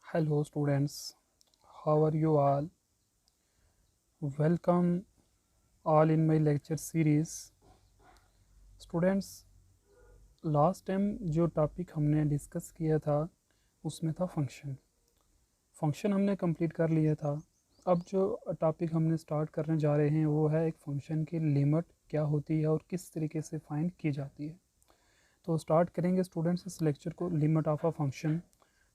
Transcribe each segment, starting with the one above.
Hello students, how are you all? Welcome all in my lecture series. Students, last time जो topic हमने discuss किया था उसमें था फंक्शन हमने कंप्लीट कर लिया था। अब जो टॉपिक हमने स्टार्ट करने जा रहे हैं वो है एक फंक्शन की लिमिट क्या होती है और किस तरीके से फाइंड की जाती है। तो स्टार्ट करेंगे स्टूडेंट्स इस लेक्चर को, लिमिट ऑफ अ फंक्शन।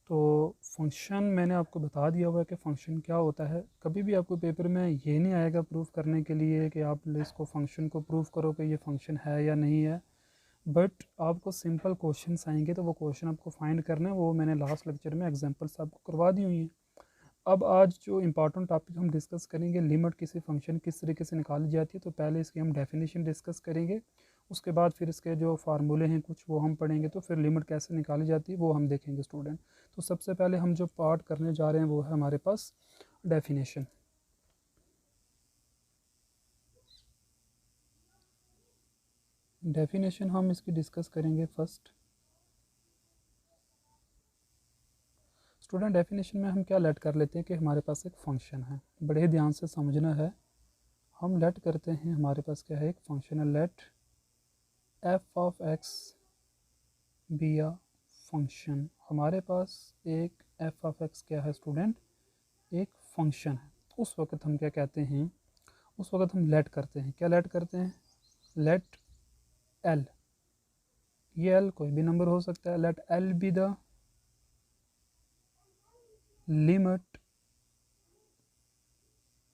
तो फंक्शन मैंने आपको बता दिया हुआ है कि फ़ंक्शन क्या होता है। कभी भी आपको पेपर में ये नहीं आएगा प्रूफ करने के लिए कि आप इसको फंक्शन को प्रूफ करो कि ये फंक्शन है या नहीं है, बट आपको सिंपल क्वेश्चंस आएंगे तो वो क्वेश्चन आपको फाइंड करना है। वो मैंने लास्ट लेक्चर में एग्जांपल्स आपको करवा दी हुई हैं। अब आज जो इम्पॉर्टेंट टॉपिक हम डिस्कस करेंगे, लिमिट किसी फंक्शन किस तरीके से निकाली जाती है। तो पहले इसकी हम डेफिनेशन डिस्कस करेंगे, उसके बाद फिर इसके जो फार्मूले हैं कुछ वो हम पढ़ेंगे, तो फिर लिमिट कैसे निकाली जाती है वो हम देखेंगे स्टूडेंट। तो सबसे पहले हम जो पार्ट करने जा रहे हैं वो है हमारे पास डेफिनेशन। डेफिनेशन हम इसकी डिस्कस करेंगे फर्स्ट। स्टूडेंट डेफिनेशन में हम क्या लेट कर लेते हैं कि हमारे पास एक फंक्शन है, बड़े ध्यान से समझना है। हम लेट करते हैं हमारे पास क्या है, एक फंक्शन है। Let f of x be a function. हमारे पास एक एफ ऑफ एक्स क्या है स्टूडेंट, एक फंक्शन है। उस वक्त हम क्या कहते हैं, उस वक्त हम लेट करते हैं। क्या लेट करते हैं, लेट एल, ये एल कोई भी नंबर हो सकता है। Let L be the limit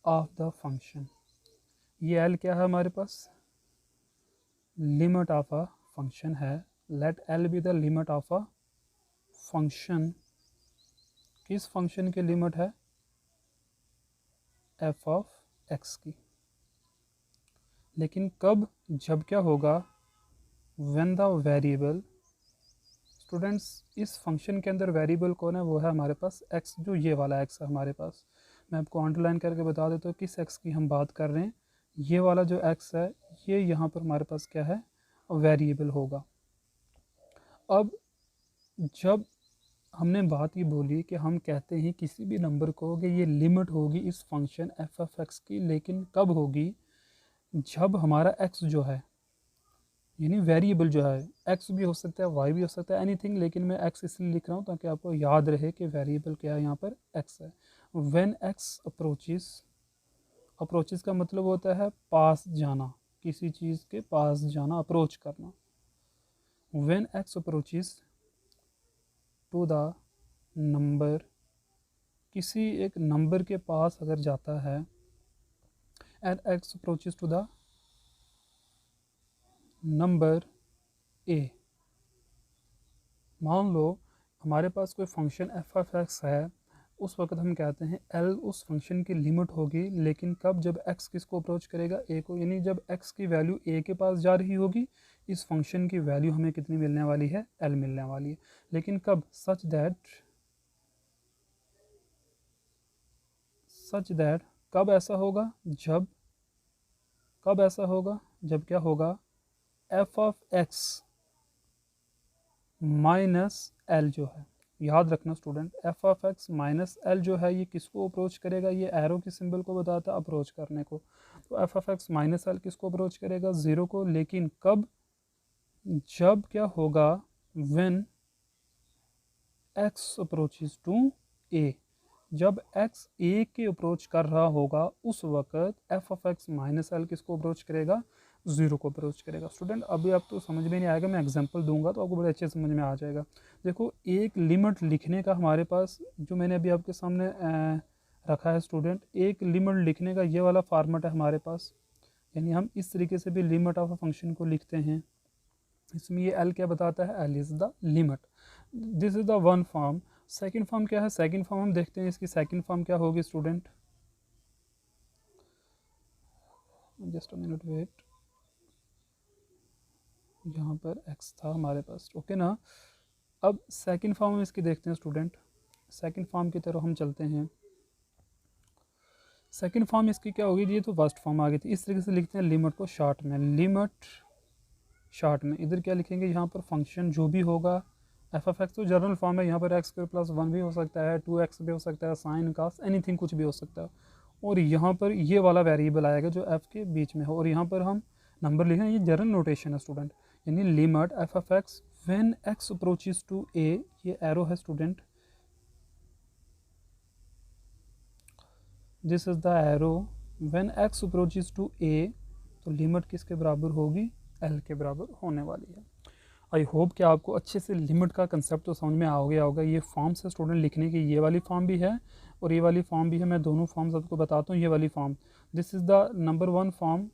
of the function. ये एल क्या है हमारे पास, लिमिट ऑफ अ फंक्शन है। Let L be the limit of a function. किस फंक्शन की लिमिट है, एफ ऑफ एक्स की। लेकिन कब, जब क्या होगा, व्हेन द वेरिएबल। स्टूडेंट्स इस फंक्शन के अंदर वेरिएबल कौन है, वो है हमारे पास एक्स, जो ये वाला एक्स है हमारे पास। मैं आपको अंडरलाइन करके बता देता हूँ किस एक्स की हम बात कर रहे हैं। ये वाला जो एक्स है ये यहाँ पर हमारे पास क्या है, वेरिएबल होगा। अब जब हमने बात ये बोली कि हम कहते हैं किसी भी नंबर को कि ये लिमिट होगी इस फंक्शन एफ एफ एक्स की, लेकिन कब होगी, जब हमारा एक्स जो है, यानी वेरिएबल जो है, एक्स भी हो सकता है वाई भी हो सकता है एनीथिंग, लेकिन मैं एक्स इसलिए लिख रहा हूँ ताकि आपको याद रहे कि वेरिएबल क्या है, यहाँ पर एक्स है। व्हेन एक्स अप्रोचेस, अप्रोचेस का मतलब होता है पास जाना, किसी चीज़ के पास जाना, अप्रोच करना। When x approaches to the number, किसी एक नंबर के पास अगर जाता है, and x approaches to the number a. मान लो हमारे पास कोई फंक्शन एफ एफ एक्स है, उस वक्त हम कहते हैं एल उस फंक्शन की लिमिट होगी, लेकिन कब, जब एक्स किसको अप्रोच करेगा, ए को। यानी जब एक्स की वैल्यू ए के पास जा रही होगी, इस फंक्शन की वैल्यू हमें कितनी मिलने वाली है, एल मिलने वाली है। लेकिन कब, सच दैट कब ऐसा होगा, जब, कब ऐसा होगा, जब क्या होगा, F of x minus L जो है, याद रखना student, F of x minus L जो है ये किसको अप्रोच करेगा, ये एरो की सिंबल को बताता है अप्रोच करने को। तो F of x minus L किसको अप्रोच करेगा, ज़ीरो को। लेकिन कब, जब क्या होगा, व्हेन एक्स अप्रोचेस टू ए, जब एक्स ए के अप्रोच कर रहा होगा उस वक्त F of x minus L किसको अप्रोच करेगा, ज़ीरो को अप्रोच करेगा। स्टूडेंट अभी आप तो समझ में नहीं आएगा, मैं एग्जांपल दूंगा तो आपको बड़े अच्छे समझ में आ जाएगा। देखो एक लिमिट लिखने का हमारे पास, जो मैंने अभी आपके सामने रखा है स्टूडेंट, एक लिमिट लिखने का ये वाला फॉर्मेट है हमारे पास। यानी हम इस तरीके से भी लिमिट ऑफ अ फंक्शन को लिखते हैं। इसमें ये एल क्या बताता है, L is the limit. This is the one form. Second form क्या है, सेकेंड फॉर्म हम देखते हैं इसकी सेकेंड फॉर्म क्या होगी student. Just a minute wait, यहाँ पर एक्स था हमारे पास, ओके ना। अब सेकेंड फॉर्म हम इसकी देखते हैं स्टूडेंट। सेकेंड फॉर्म की तरफ हम चलते हैं। सेकेंड फॉर्म इसकी क्या होगी, ये तो फर्स्ट फॉर्म आ गई थी। इस तरीके से लिखते हैं लिमिट को शॉर्ट में, लिमिट शॉर्ट में। इधर क्या लिखेंगे, यहाँ पर फंक्शन जो भी होगा एफ ऑफ एक्स तो जनरल फॉर्म है, यहाँ पर एक्स स्क्वायर प्लस वन भी हो सकता है, 2x भी हो सकता है, साइन कास एनीथिंग कुछ भी हो सकता है। और यहाँ पर ये वाला वेरिएबल आएगा जो f के बीच में हो, और यहाँ पर हम नंबर लिखें, ये जनरल नोटेशन है स्टूडेंट, यानी limit f of x when x approaches to a, ये एरो है student, this is the arrow, when x approaches to a, तो लिमिट किसके बराबर होगी, l के बराबर होने वाली है। आई होप कि आपको अच्छे से लिमिट का कंसेप्ट तो समझ में आ गया होगा। ये फॉर्म्स है स्टूडेंट लिखने की, ये वाली फॉर्म भी है और ये वाली फॉर्म भी है, मैं दोनों फॉर्म्स आपको बताता हूँ। ये वाली form, this is the number 1 form,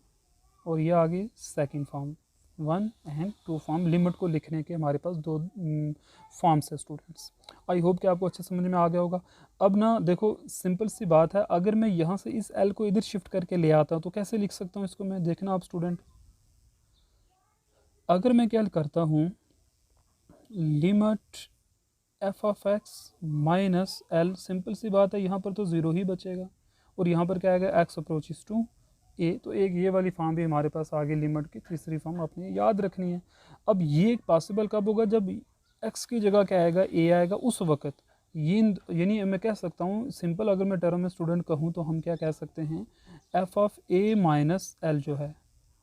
और ये आ गई second form, 1 and 2 form. Limit को लिखने के हमारे पास दो फॉर्म्स है स्टूडेंट्स। आई होप कि आपको अच्छे समझ में आ गया होगा। अब ना देखो, सिंपल सी बात है, अगर मैं यहाँ से इस एल को इधर शिफ्ट करके ले आता हूँ तो कैसे लिख सकता हूँ इसको मैं, देखना आप स्टूडेंट, अगर मैं क्या करता हूँ, limit f of x minus l, simple सी बात है, यहाँ पर तो ज़ीरो ही बचेगा और यहाँ पर क्या आएगा, एक्स अप्रोचेस टू ए। तो एक ये वाली फॉर्म भी हमारे पास आगे, लिमिट की तीसरी फॉर्म अपनी याद रखनी है। अब ये पॉसिबल कब होगा, जब एक्स की जगह क्या आएगा, ए आएगा, उस वक्त ये, यानी मैं कह सकता हूँ सिंपल, अगर मैं टर्म में स्टूडेंट कहूँ तो हम क्या कह सकते हैं, F of A minus L जो है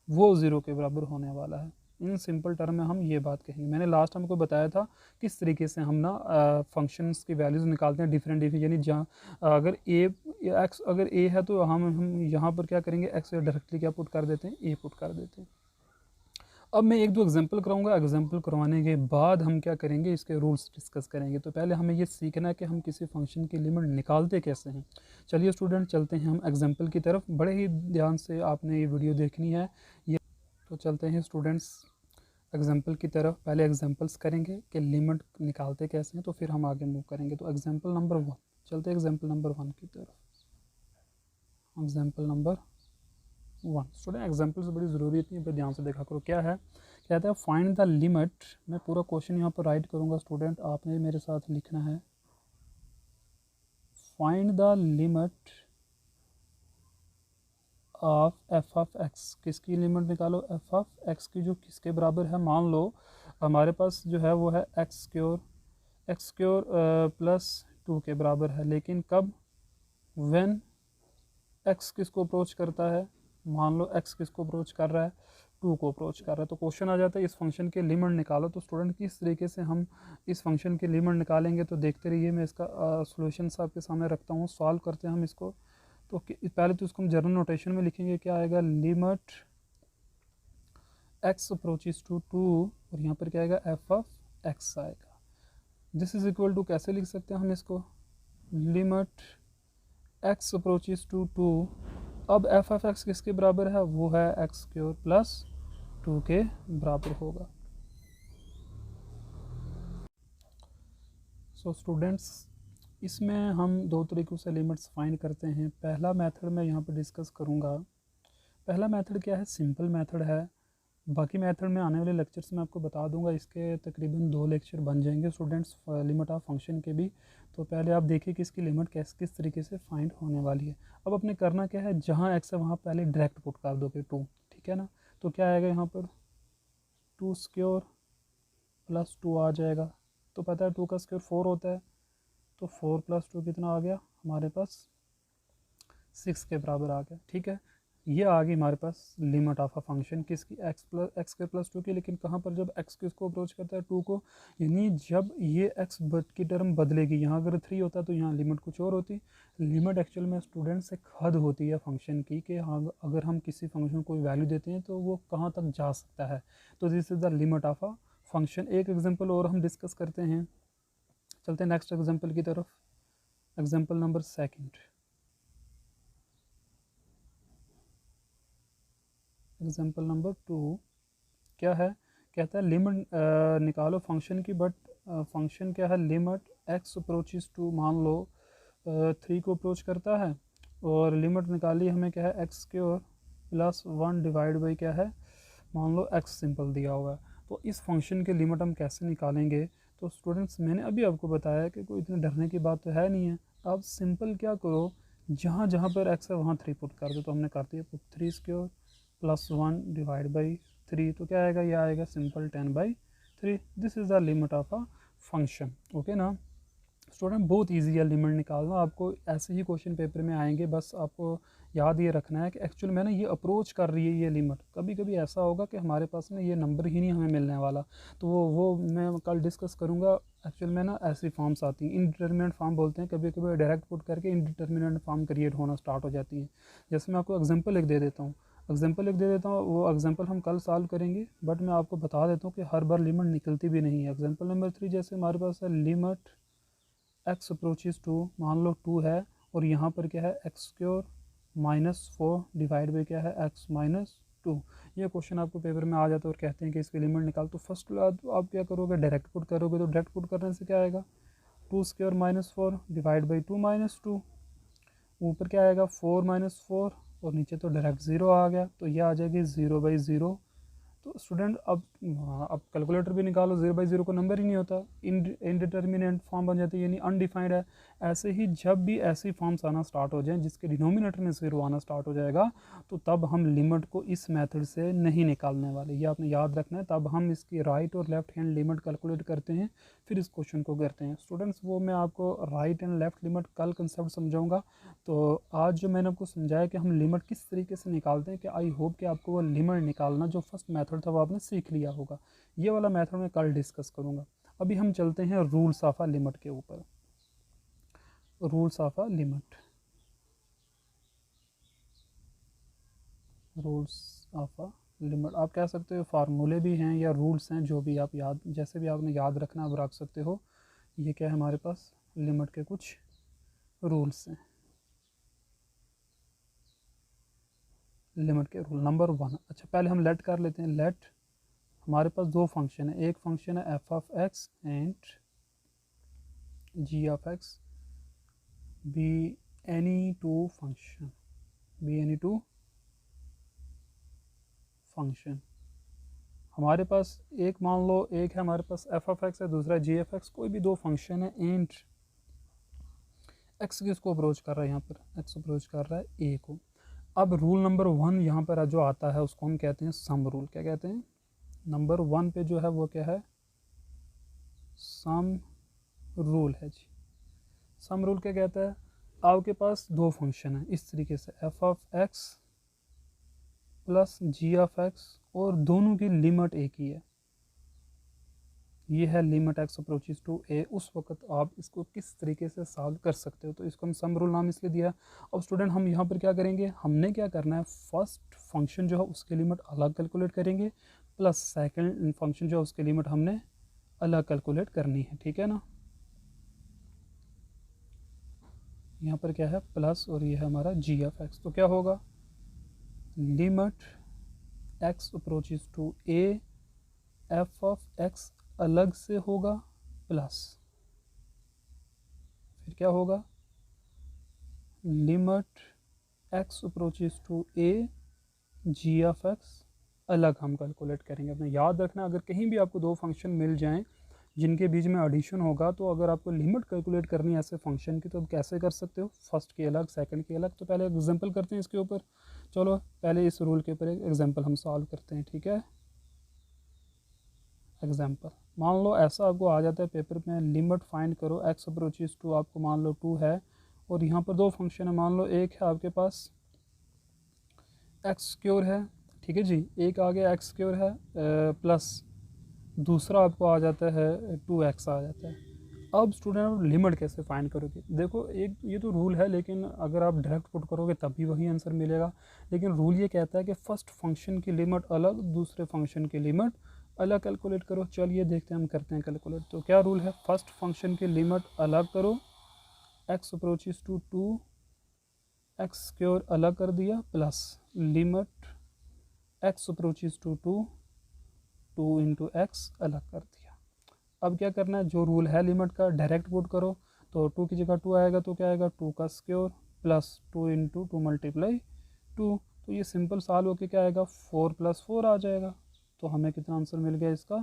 वो ज़ीरो के बराबर होने वाला है। इन सिंपल टर्म में हम ये बात कहेंगे। मैंने लास्ट टाइम को बताया था किस तरीके से हम ना फंक्शंस की वैल्यूज़ निकालते हैं डिफरेंट यानी जहाँ अगर ए एक्स अगर ए है तो हम यहाँ पर क्या करेंगे, एक्स डायरेक्टली क्या पुट कर देते हैं, ए पुट कर देते हैं। अब मैं एक दो एग्जांपल कराऊंगा, एग्जांपल करवाने के बाद हम क्या करेंगे, इसके रूल्स डिस्कस करेंगे। तो पहले हमें ये सीखना है कि हम किसी फंक्शन की लिमिट निकालते कैसे हैं। चलिए स्टूडेंट, चलते हैं हम एग्जांपल की तरफ। बड़े ही ध्यान से आपने ये वीडियो देखनी है। ये तो चलते हैं स्टूडेंट्स एग्जांपल की तरफ। पहले एग्जांपल्स करेंगे कि लिमिट निकालते कैसे हैं, तो फिर हम आगे मूव करेंगे। तो एग्जांपल नंबर 1, चलते हैं एग्जांपल नंबर 1 की तरफ। एग्जांपल नंबर 1 स्टूडेंट, एग्जांपल्स बड़ी ज़रूरी होती है, पर ध्यान से देखा करो। क्या है, कहता है फाइंड द लिमिट। मैं पूरा क्वेश्चन यहाँ पर राइट करूँगा स्टूडेंट, आपने मेरे साथ लिखना है। Find the limit of F of x, किसकी लिमिट निकालो, एफ ऑफ एक्स की, जो किसके बराबर है। मान लो हमारे पास जो है वो है एक्स स्क्योर प्लस 2 के बराबर है, लेकिन कब, व्हेन एक्स किसको अप्रोच करता है, मान लो एक्स किसको अप्रोच कर रहा है, 2 को अप्रोच कर रहा है। तो क्वेश्चन आ जाता है इस फंक्शन के लिमिट निकालो। तो स्टूडेंट किस तरीके से हम इस फंक्शन की लिमिट निकालेंगे, तो देखते रहिए, मैं इसका सॉल्यूशन आपके सामने रखता हूँ, सॉल्व करते हैं हम इसको। तो पहले तो इसको हम जनरल नोटेशन में लिखेंगे, क्या आएगा, लिमिट एक्स अप्रोचेस टू 2, और यहाँ पर क्या आएगा, एफ ऑफ एक्स आएगा। दिस इज इक्वल टू, कैसे लिख सकते हैं हम इसको, लिमिट एक्स अप्रोचेस टू 2। अब एफ ऑफ एक्स किसके बराबर है, वो है एक्स स्क्वायर प्लस 2 के बराबर होगा। सो स्टूडेंट्स, इसमें हम दो तरीक़ों से लिमिट्स फाइंड करते हैं। पहला मेथड मैं यहाँ पर डिस्कस करूँगा। पहला मेथड क्या है, सिंपल मेथड है। बाकी मेथड में आने वाले लेक्चर्स में आपको बता दूंगा। इसके तकरीबन 2 लेक्चर बन जाएंगे स्टूडेंट्स लिमिट ऑफ फंक्शन के भी। तो पहले आप देखिए कि इसकी लिमिट किस तरीके से फाइंड होने वाली है। अब अपने करना क्या है, जहाँ एक्स है वहाँ पहले डायरेक्ट पुट कर दोगे 2, ठीक है ना। तो क्या आएगा यहाँ पर, 2 स्क्वायर प्लस 2 आ जाएगा। तो पता है 2 का स्क्वायर 4 होता है, तो 4 प्लस 2 कितना आ गया हमारे पास, 6 के बराबर आ गया, ठीक है। ये आ गई हमारे पास लिमिट ऑफ अ फंक्शन किसकी, एक्स के प्लस 2 की। लेकिन कहाँ पर, जब एक्स किसको अप्रोच करता है, 2 को, यानी जब ये एक्स की टर्म बदलेगी, यहाँ अगर 3 होता तो यहाँ लिमिट कुछ और होती। लिमिट एक्चुअल में स्टूडेंट्स एक हद होती है फंक्शन की, कि हाँ अगर हम किसी फंक्शन को वैल्यू देते हैं तो वो कहाँ तक जा सकता है। तो this is the limit of a function. एक एग्जाम्पल और हम डिस्कस करते हैं, चलते हैं नेक्स्ट एग्जाम्पल की तरफ। एग्जाम्पल नंबर 2, एग्जाम्पल नंबर 2 क्या है, कहता है लिमिट निकालो फंक्शन की, बट फंक्शन क्या है, लिमिट एक्स अप्रोचेस टू, मान लो 3 को अप्रोच करता है, और लिमिट निकाली हमें क्या है, x square plus 1 divide by क्या है, मान लो एक्स सिंपल दिया हुआ है। तो इस फंक्शन की लिमिट हम कैसे निकालेंगे। तो स्टूडेंट्स, मैंने अभी आपको बताया कि कोई इतने डरने की बात तो है नहीं है। आप सिंपल क्या करो, जहाँ जहाँ पर एक्स है वहाँ 3 पुट कर दो। तो हमने कर दिया put, 3 square plus 1 divide by 3, तो क्या आएगा, ये आएगा simple 10/3। This is the limit of a function. Okay ना स्टूडेंट, बहुत इजी है लिमिट निकालना, आपको ऐसे ही क्वेश्चन पेपर में आएंगे, बस आपको याद ये रखना है कि एक्चुअल में ना ये अप्रोच कर रही है ये लिमिट। कभी कभी ऐसा होगा कि हमारे पास ना ये नंबर ही नहीं हमें मिलने वाला, तो वो मैं कल डिस्कस करूँगा। एक्चुअल में ना ऐसी फॉर्म्स आती हैं, इनडिटर्मिनेट फॉर्म बोलते हैं, कभी कभी डायरेक्ट पुट करके इनडिटर्मिनेट फॉर्म क्रिएट होना स्टार्ट हो जाती है। जैसे मैं आपको एग्जाम्पल एक दे देता हूँ, वो एग्जाम्पल हम कल सॉल्व करेंगे, बट मैं आपको बता देता हूँ कि हर बार लिमिट निकलती भी नहीं है। एग्जाम्पल नंबर 3 जैसे हमारे पास है लिमिट x अप्रोचेज टू, मान लो 2 है, और यहाँ पर क्या है एक्स स्क्योर -4 डिवाइड बाई क्या है x-2। ये क्वेश्चन आपको पेपर में आ जाता है और कहते हैं कि इसकी लिमिट निकाल। तो फर्स्ट आप क्या करोगे, डायरेक्ट पुट करोगे, तो डायरेक्ट पुट करने से क्या आएगा 2 स्क्योर -4 डिवाइड बाई 2 ऊपर क्या आएगा 4 - 4, और नीचे तो डायरेक्ट 0 आ गया, तो ये आ जाएगी 0/0। तो स्टूडेंट अब कैलकुलेटर भी निकालो, 0/0 को नंबर ही नहीं होता, इनडिटर्मिनेंट फॉर्म बन जाती है, यानी अनडिफाइंड है। ऐसे ही जब भी ऐसी फॉर्म्स आना स्टार्ट हो जाएं जिसके डिनोमिनेटर में 0 आना स्टार्ट हो जाएगा, तो तब हम लिमिट को इस मेथड से नहीं निकालने वाले, ये आपने याद रखना है। तब हम इसकी राइट और लेफ्ट हैंड लिमिट कैलकुलेट करते हैं, फिर इस क्वेश्चन को करते हैं। स्टूडेंट्स वो मैं आपको राइट एंड लेफ्ट लिमिट कल कंसेप्ट समझाऊंगा। तो आज जो मैंने आपको समझाया कि हम लिमिट किस तरीके से निकालते हैं, कि आई होप कि आपको वो लिमिट निकालना जो फर्स्ट मेथड था वो आपने सीख लिया होगा। ये वाला मेथड मैं कल डिस्कस करूँगा। अभी हम चलते हैं रूल्स ऑफ अ लिमिट के ऊपर। Rules of a limit, rules of a limit आप कह सकते हो, फार्मूले भी हैं या रूल्स हैं, जो भी आप याद, जैसे भी आपने याद रखना आप रख सकते हो। ये क्या है हमारे पास लिमिट के कुछ रूल्स हैं। लिमिट के रूल नंबर 1, अच्छा पहले हम लेट कर लेते हैं। लेट हमारे पास दो फंक्शन है, एक फंक्शन है f of x and g of x, be any two function, be any two function. हमारे पास एक मान लो, एक है हमारे पास एफ ऑफ एक्स है, दूसरा जी एफ एक्स, कोई भी दो फंक्शन है एंड एक्स किसको अप्रोच कर रहा है, यहाँ पर एक्स अप्रोच कर रहा है ए को। अब रूल नंबर 1 यहाँ पर जो आता है उसको हम कहते हैं सम रूल। क्या कहते हैं, नंबर 1 पे जो है वो क्या है, सम रूल है जी। सम रूल क्या कहता है, आपके पास दो फंक्शन है इस तरीके से, f of x plus g of x, और दोनों की लिमिट एक ही है, ये है limit x approaches to a. उस वक्त आप इसको किस तरीके से सॉल्व कर सकते हो, तो इसको हम सम रूल नाम इसलिए दिया। अब स्टूडेंट हम यहाँ पर क्या करेंगे, हमने क्या करना है, फर्स्ट फंक्शन जो है उसकी लिमिट अलग कैलकुलेट करेंगे, प्लस सेकंड फंक्शन जो है उसकी लिमिट हमने अलग कैलकुलेट करनी है, ठीक है ना। यहाँ पर क्या है प्लस, और ये है हमारा जी ऑफ एक्स, तो क्या होगा limit x approaches to a, f of x अलग से होगा, प्लस फिर क्या होगा limit x approaches to a, g of x अलग हम कैलकुलेट करेंगे। अपने याद रखना, अगर कहीं भी आपको दो फंक्शन मिल जाएं जिनके बीच में एडिशन होगा, तो अगर आपको लिमिट कैलकुलेट करनी है ऐसे फंक्शन की, तो आप कैसे कर सकते हो, फर्स्ट की अलग सेकंड की अलग। तो पहले एग्जांपल करते हैं इसके ऊपर, चलो पहले इस रूल के ऊपर एक एग्जांपल हम सॉल्व करते हैं, ठीक है। एग्जांपल मान लो ऐसा आपको आ जाता है पेपर में, लिमिट फाइंड करो एक्स अप्रोचेज टू, आपको मान लो 2 है, और यहाँ पर दो फंक्शन है, मान लो एक है आपके पास एक्स स्क्योर है, ठीक है जी, एक आगे एक्स स्क्योर है प्लस दूसरा आपको आ जाता है 2x आ जाता है। अब स्टूडेंट लिमिट कैसे फाइंड करोगे, देखो एक ये तो रूल है, लेकिन अगर आप डायरेक्ट पुट करोगे तब भी वही आंसर मिलेगा। लेकिन रूल ये कहता है कि फर्स्ट फंक्शन की लिमिट अलग, दूसरे फंक्शन की लिमिट अलग कैलकुलेट करो। चलिए देखते हैं हम करते हैं कैलकुलेट। तो क्या रूल है, फर्स्ट फंक्शन की लिमिट अलग करो, x approaches to 2, x square अलग कर दिया, plus limit x approaches to 2 into x अलग कर दिया। अब क्या करना है, जो रूल है लिमिट का डायरेक्ट पुट करो, तो 2 की जगह 2 आएगा, तो क्या आएगा 2 का स्क्योर प्लस 2 इंटू 2 मल्टीप्लाई 2, तो ये सिंपल सॉल्व होकर क्या आएगा 4 + 4 आ जाएगा। तो हमें कितना आंसर मिल गया इसका,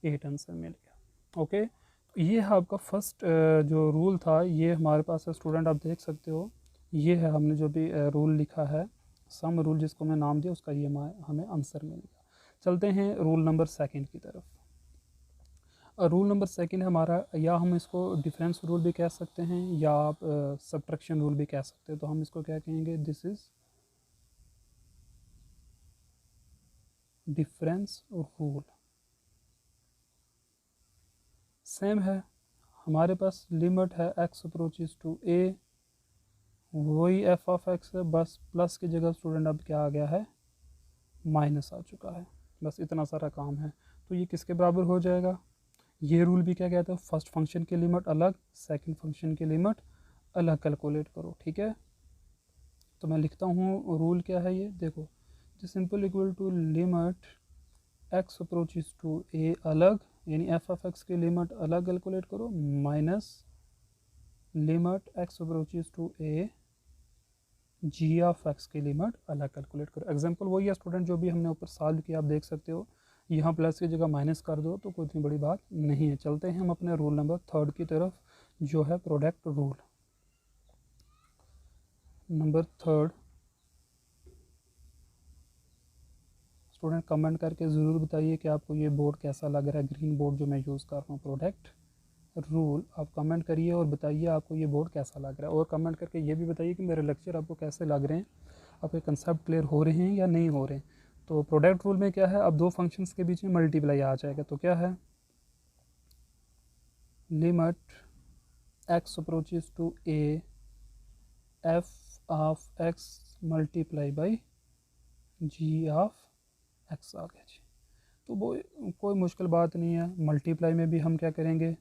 8 आंसर मिल गया। ओके, तो ये है आपका फर्स्ट जो रूल था, ये हमारे पास है स्टूडेंट, आप देख सकते हो ये है हमने जो भी रूल लिखा है, सम रूल जिसको मैं नाम दिया, उसका ये हमें आंसर मिल गया। चलते हैं रूल नंबर 2 की तरफ। रूल नंबर सेकंड है हमारा, या हम इसको डिफरेंस रूल भी कह सकते हैं या आप सब्ट्रैक्शन रूल भी कह सकते हैं। तो हम इसको क्या कहेंगे, this is difference rule. Same है, हमारे पास लिमिट है x अप्रोचेज टू a, वही एफ ऑफ एक्स है, बस प्लस की जगह स्टूडेंट अब क्या आ गया है, माइनस आ चुका है। बस इतना सारा काम है। तो ये किसके बराबर हो जाएगा, ये रूल भी क्या कहता है, फर्स्ट फंक्शन की लिमिट अलग, सेकंड फंक्शन की लिमिट अलग कैलकुलेट करो, ठीक है। तो मैं लिखता हूँ रूल क्या है ये, देखो, simple equal to limit x approaches to a अलग, यानी एफ ऑफ एक्स की लिमिट अलग कैलकुलेट करो, minus limit x approaches to a g of x की लिमिट अलग कैलकुलेट करो। एग्जांपल वही है स्टूडेंट जो भी हमने ऊपर सॉल्व किया, आप देख सकते हो, यहाँ प्लस की जगह माइनस कर दो तो कोई इतनी बड़ी बात नहीं है। चलते हैं हम अपने रूल नंबर थर्ड की तरफ, जो है product rule number third. Student comment करके ज़रूर बताइए कि आपको ये बोर्ड कैसा लग रहा है, ग्रीन बोर्ड जो मैं यूज़ कर रहा हूँ, प्रोडक्ट रूल। आप कमेंट करिए और बताइए आपको ये बोर्ड कैसा लग रहा है, और कमेंट करके ये भी बताइए कि मेरे लेक्चर आपको कैसे लग रहे हैं, आपके कंसेप्ट क्लियर हो रहे हैं या नहीं हो रहे हैं। तो प्रोडक्ट रूल में क्या है, अब दो फंक्शंस के बीच में मल्टीप्लाई आ जाएगा, तो क्या है, limit x approaches to a f of x multiply by g of x आ गया जी। तो वो कोई मुश्किल बात नहीं है, मल्टीप्लाई में भी हम क्या करेंगे,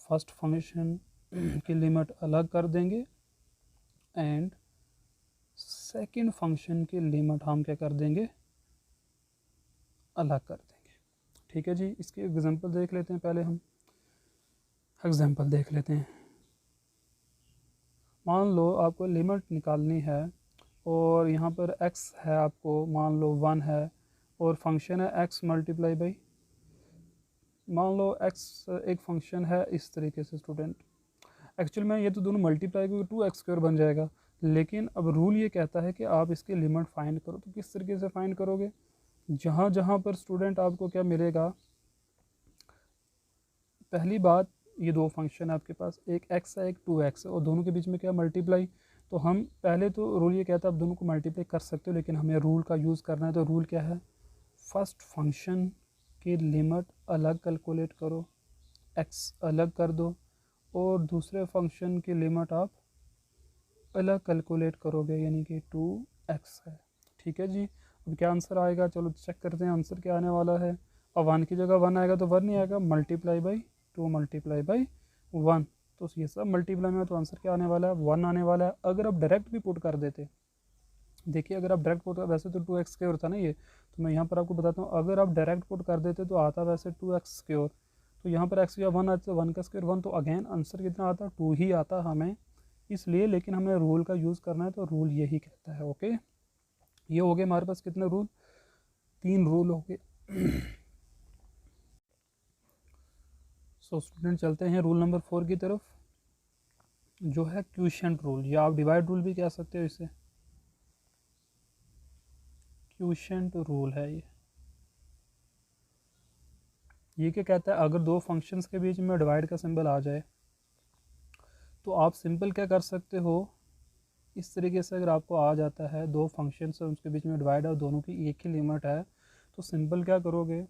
फर्स्ट फंक्शन की लिमिट अलग कर देंगे एंड सेकंड फंक्शन की लिमिट हम क्या कर देंगे, अलग कर देंगे, ठीक है जी। इसकी एग्जांपल देख लेते हैं, पहले हम एग्जांपल देख लेते हैं। मान लो आपको लिमिट निकालनी है और यहाँ पर x है, आपको मान लो 1 है, और फंक्शन है x मल्टीप्लाई बाई, मान लो x एक फंक्शन है इस तरीके से स्टूडेंट, एक्चुअल में ये तो दोनों मल्टीप्लाई को 2x² बन जाएगा, लेकिन अब रूल ये कहता है कि आप इसकी लिमिट फाइंड करो। तो किस तरीके से फाइंड करोगे, जहाँ जहाँ पर स्टूडेंट आपको क्या मिलेगा, पहली बात, ये दो फंक्शन है आपके पास, एक x है एक 2x है, और दोनों के बीच में क्या मल्टीप्लाई, तो हम पहले तो रूल ये कहता है आप दोनों को मल्टीप्लाई कर सकते हो, लेकिन हमें रूल का यूज़ करना है। तो रूल क्या है, फर्स्ट फंक्शन की लिमिट अलग कैलकुलेट करो, x अलग कर दो, और दूसरे फंक्शन की लिमिट आप अलग कैलकुलेट करोगे, यानी कि 2x है, ठीक है जी। अब क्या आंसर आएगा, चलो चेक करते हैं आंसर क्या आने वाला है। अब 1 की जगह 1 आएगा तो 1 नहीं आएगा, मल्टीप्लाई बाई 2 मल्टीप्लाई बाई 1, तो ये सब मल्टीप्लाई में, तो आंसर क्या आने वाला है, 1 आने वाला है। अगर आप डायरेक्ट भी पुट कर देते, देखिए अगर आप डायरेक्ट पुट, वैसे तो 2x स्क्वायर था ना ये, तो मैं यहाँ पर आपको बताता हूँ, अगर आप डायरेक्ट पुट कर देते तो आता वैसे 2x स्क्वायर, तो यहाँ पर x या 1 आता, 1 का स्क्वायर 1, तो अगेन आंसर कितना आता, 2 ही आता हमें, इसलिए, लेकिन हमें रूल का यूज़ करना है, तो रूल यही कहता है। ओके, ये हो गए हमारे पास कितने रूल, 3 रूल हो गए। सो स्टूडेंट चलते हैं रूल नंबर 4 की तरफ, जो है क्वोशिएंट रूल, या आप डिवाइड रूल भी कह सकते हो इसे, क्वोशिएंट रूल है ये क्या कहता है, अगर दो फंक्शंस के बीच में डिवाइड का सिंबल आ जाए तो आप सिंपल क्या कर सकते हो, इस तरीके से अगर आपको आ जाता है, दो फंक्शंस है उसके बीच में डिवाइड है और दोनों की एक ही लिमिट है, तो सिंपल क्या करोगे,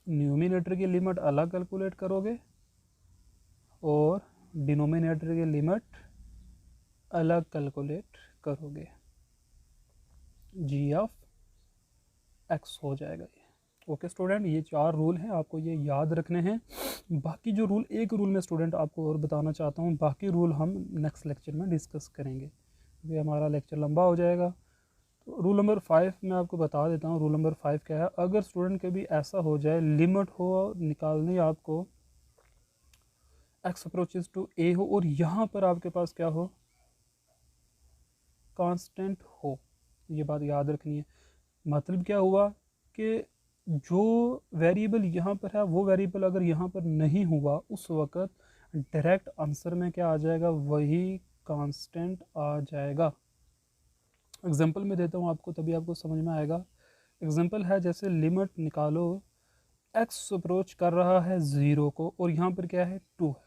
न्यूमिनेटर की लिमिट अलग कैलकुलेट करोगे और डिनोमिनेटर की लिमिट अलग कैलकुलेट करोगे, जी ऑफ एक्स हो जाएगा ये। ओके स्टूडेंट, ये 4 रूल हैं, आपको ये याद रखने हैं। बाकी जो रूल, एक रूल में स्टूडेंट आपको और बताना चाहता हूँ, बाकी रूल हम नेक्स्ट लेक्चर में डिस्कस करेंगे, ये हमारा लेक्चर लंबा हो जाएगा। तो रूल नंबर 5 मैं आपको बता देता हूँ, रूल नंबर 5 क्या है, अगर स्टूडेंट कभी ऐसा हो जाए, लिमिट हो निकालनी आपको, एक्स अप्रोचेज टू ए हो, और यहाँ पर आपके पास क्या हो, कांस्टेंट हो, ये बात याद रखनी है। मतलब क्या हुआ कि जो वेरिएबल यहाँ पर है वो वेरिएबल अगर यहाँ पर नहीं हुआ, उस वक़्त डायरेक्ट आंसर में क्या आ जाएगा, वही कांस्टेंट आ जाएगा। एग्जांपल में देता हूँ आपको, तभी आपको समझ में आएगा। एग्जांपल है, जैसे लिमिट निकालो एक्स अप्रोच कर रहा है 0 को और यहाँ पर क्या है 2 है।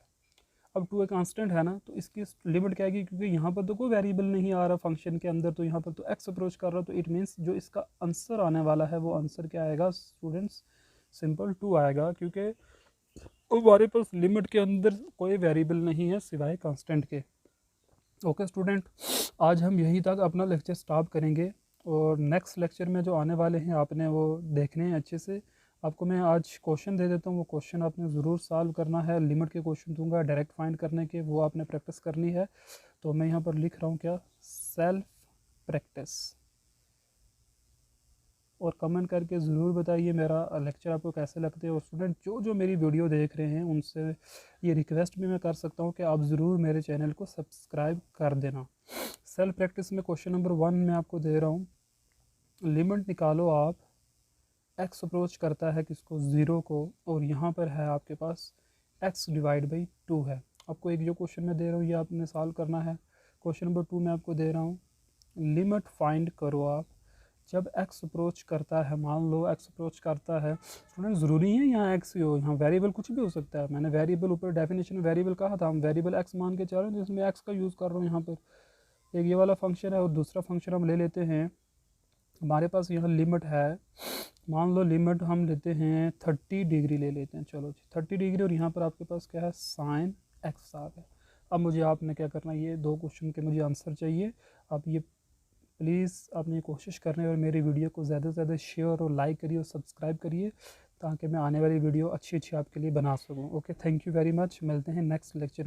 अब 2 एक कांस्टेंट है ना, तो इसकी लिमिट क्या आएगी, क्योंकि यहाँ पर तो कोई वेरिएबल नहीं आ रहा फंक्शन के अंदर, तो यहाँ पर तो एक्स अप्रोच कर रहा है, तो इट मीन्स जो इसका आंसर आने वाला है वो आंसर क्या आएगा स्टूडेंट्स, सिंपल 2 आएगा, क्योंकि हमारे पास लिमिट के अंदर कोई वेरिएबल नहीं है सिवाय कांस्टेंट के। ओके स्टूडेंट, आज हम यहीं तक अपना लेक्चर स्टॉप करेंगे और नेक्स्ट लेक्चर में जो आने वाले हैं आपने वो देखने हैं अच्छे से। आपको मैं आज क्वेश्चन दे देता हूँ, वो क्वेश्चन आपने ज़रूर सॉल्व करना है। लिमिट के क्वेश्चन दूंगा डायरेक्ट फाइंड करने के, वो आपने प्रैक्टिस करनी है। तो मैं यहाँ पर लिख रहा हूँ क्या, सेल्फ प्रैक्टिस। और कमेंट करके ज़रूर बताइए मेरा लेक्चर आपको कैसे लगते हैं। और स्टूडेंट जो जो मेरी वीडियो देख रहे हैं उनसे ये रिक्वेस्ट भी मैं कर सकता हूँ कि आप ज़रूर मेरे चैनल को सब्सक्राइब कर देना। सेल्फ प्रैक्टिस में क्वेश्चन नंबर 1 मैं आपको दे रहा हूँ, लिमिट निकालो आप, एक्स अप्रोच करता है किसको 0 को, और यहाँ पर है आपके पास x डिवाइड बाई 2 है। आपको एक जो क्वेश्चन मैं दे रहा हूँ ये आपने सॉल्व करना है। क्वेश्चन नंबर 2 मैं आपको दे रहा हूँ, लिमिट फाइंड करो आप जब x अप्रोच करता है, मान लो x अप्रोच करता है। स्टूडेंट ज़रूरी है यहाँ x ही हो, यहाँ वेरिएबल कुछ भी हो सकता है। मैंने वेरिएबल ऊपर डेफिनेशन में वेरिएबल कहा था, हम वेरिएबल x मान के चल रहे हैं, जिसमें x का यूज़ कर रहा हूँ। यहाँ पर एक ये वाला फंक्शन है और दूसरा फंक्शन हम ले लेते हैं। हमारे पास यहाँ लिमिट है, मान लो लिमिट हम लेते हैं 30 डिग्री ले लेते हैं, चलो जी 30 डिग्री, और यहाँ पर आपके पास क्या है साइन x आ गया। अब मुझे आपने क्या करना है, ये 2 क्वेश्चन के मुझे आंसर चाहिए। आप ये प्लीज़ आपने कोशिश करनी है और मेरी वीडियो को ज़्यादा से ज़्यादा शेयर और लाइक करिए और सब्सक्राइब करिए, ताकि मैं आने वाली वीडियो अच्छी अच्छी आपके लिए बना सकूँ। Okay, thank you very much, मिलते हैं नेक्स्ट लेक्चर में।